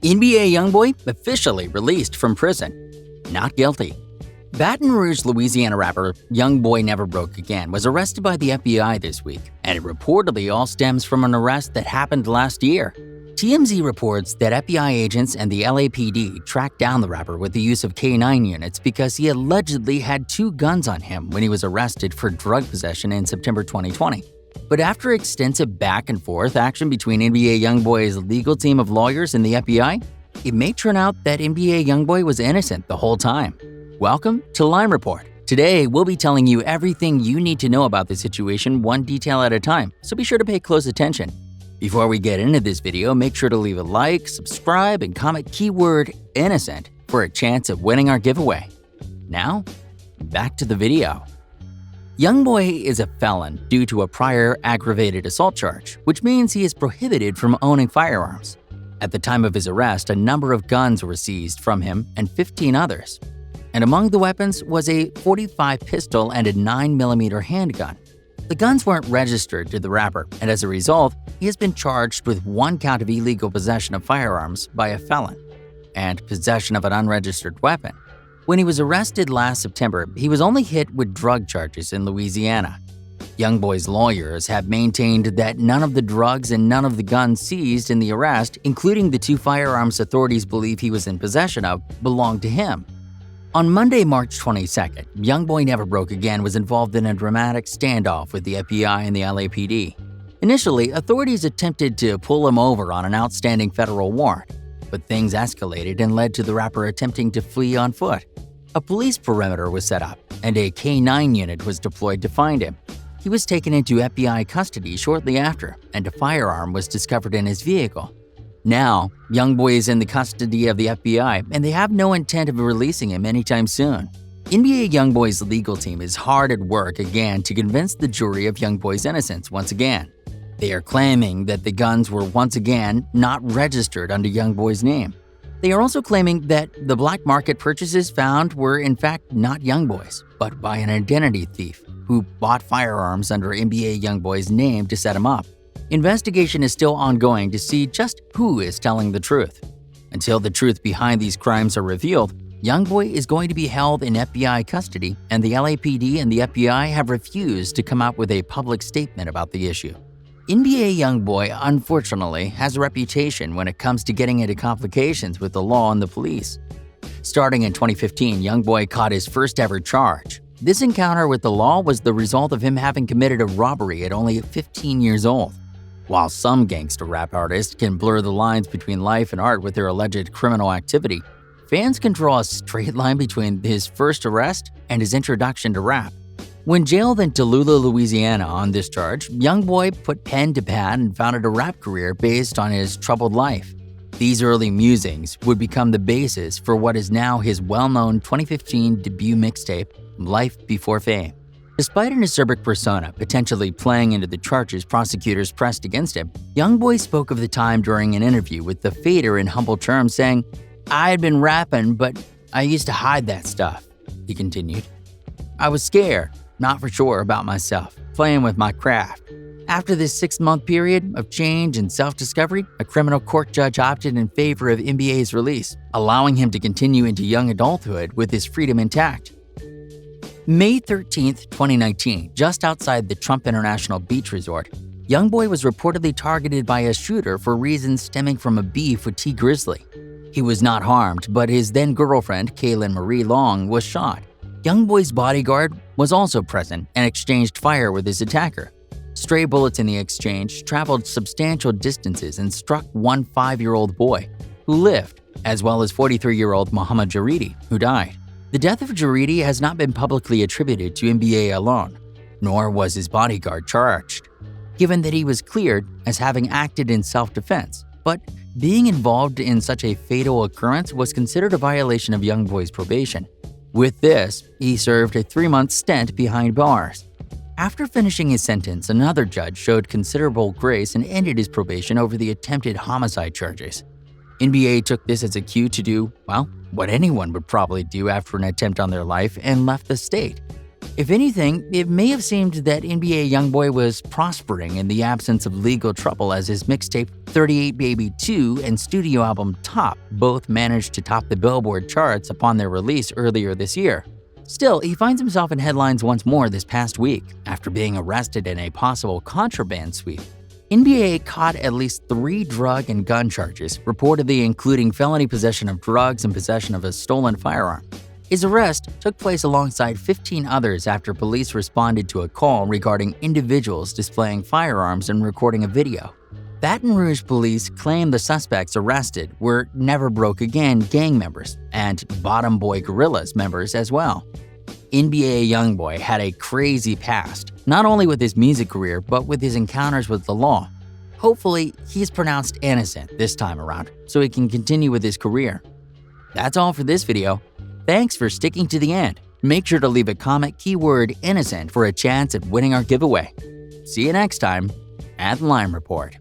NBA YoungBoy officially released from prison. Not guilty. Baton Rouge, Louisiana rapper YoungBoy Never Broke Again was arrested by the FBI this week, and it reportedly all stems from an arrest that happened last year. TMZ reports that FBI agents and the LAPD tracked down the rapper with the use of K-9 units because he allegedly had 2 guns on him when he was arrested for drug possession in September 2020. But after extensive back-and-forth action between NBA YoungBoy's legal team of lawyers and the FBI, it may turn out that NBA YoungBoy was innocent the whole time. Welcome to Line Report. Today, we'll be telling you everything you need to know about the situation one detail at a time, so be sure to pay close attention. Before we get into this video, make sure to leave a like, subscribe, and comment keyword innocent for a chance of winning our giveaway. Now, back to the video. YoungBoy is a felon due to a prior aggravated assault charge, which means he is prohibited from owning firearms. At the time of his arrest, a number of guns were seized from him and 15 others. And among the weapons was a .45 pistol and a 9mm handgun. The guns weren't registered to the rapper, and as a result, he has been charged with 1 count of illegal possession of firearms by a felon and possession of an unregistered weapon. When he was arrested last September, he was only hit with drug charges in Louisiana. YoungBoy's lawyers have maintained that none of the drugs and none of the guns seized in the arrest, including the 2 firearms authorities believe he was in possession of, belonged to him. On Monday, March 22nd, YoungBoy Never Broke Again was involved in a dramatic standoff with the FBI and the LAPD. Initially, authorities attempted to pull him over on an outstanding federal warrant, but things escalated and led to the rapper attempting to flee on foot. A police perimeter was set up, and a K-9 unit was deployed to find him. He was taken into FBI custody shortly after, and a firearm was discovered in his vehicle. Now, YoungBoy is in the custody of the FBI, and they have no intent of releasing him anytime soon. NBA YoungBoy's legal team is hard at work again to convince the jury of YoungBoy's innocence once again. They are claiming that the guns were once again not registered under YoungBoy's name. They are also claiming that the black market purchases found were in fact not YoungBoy's, but by an identity thief who bought firearms under NBA YoungBoy's name to set him up. Investigation is still ongoing to see just who is telling the truth. Until the truth behind these crimes are revealed, YoungBoy is going to be held in FBI custody, and the LAPD and the FBI have refused to come out with a public statement about the issue. NBA YoungBoy, unfortunately, has a reputation when it comes to getting into complications with the law and the police. Starting in 2015, YoungBoy caught his first ever charge. This encounter with the law was the result of him having committed a robbery at only 15 years old. While some gangster rap artists can blur the lines between life and art with their alleged criminal activity, fans can draw a straight line between his first arrest and his introduction to rap. When jailed in Tallulah, Louisiana on this charge, YoungBoy put pen to pad and founded a rap career based on his troubled life. These early musings would become the basis for what is now his well-known 2015 debut mixtape, Life Before Fame. Despite an acerbic persona potentially playing into the charges prosecutors pressed against him, YoungBoy spoke of the time during an interview with The Fader in humble terms, saying, "I had been rapping, but I used to hide that stuff," he continued. "I was scared, not for sure about myself, playing with my craft. After this 6-month period of change and self-discovery, a criminal court judge opted in favor of NBA's release, allowing him to continue into young adulthood with his freedom intact." May 13, 2019, just outside the Trump International Beach Resort, YoungBoy was reportedly targeted by a shooter for reasons stemming from a beef with T. Grizzly. He was not harmed, but his then-girlfriend, Kaylin Marie Long, was shot. YoungBoy's bodyguard was also present and exchanged fire with his attacker. Stray bullets in the exchange traveled substantial distances and struck one 5-year-old boy, who lived, as well as 43-year-old Muhammad Jaridi, who died. The death of Jaridi has not been publicly attributed to NBA alone, nor was his bodyguard charged, given that he was cleared as having acted in self-defense. But being involved in such a fatal occurrence was considered a violation of YoungBoy's probation. With this, he served a 3-month stint behind bars. After finishing his sentence, another judge showed considerable grace and ended his probation over the attempted homicide charges. NBA took this as a cue to do, well, what anyone would probably do after an attempt on their life and left the state. If anything, it may have seemed that NBA YoungBoy was prospering in the absence of legal trouble, as his mixtape 38 Baby 2 and studio album Top both managed to top the Billboard charts upon their release earlier this year. Still, he finds himself in headlines once more this past week after being arrested in a possible contraband sweep. NBA caught at least 3 drug and gun charges, reportedly including felony possession of drugs and possession of a stolen firearm. His arrest took place alongside 15 others after police responded to a call regarding individuals displaying firearms and recording a video. Baton Rouge police claim the suspects arrested were Never Broke Again gang members and Bottom Boy Gorillas members as well. NBA YoungBoy had a crazy past, not only with his music career but with his encounters with the law. Hopefully, he's pronounced innocent this time around so he can continue with his career. That's all for this video. Thanks for sticking to the end. Make sure to leave a comment keyword innocent for a chance at winning our giveaway. See you next time at Lime Report.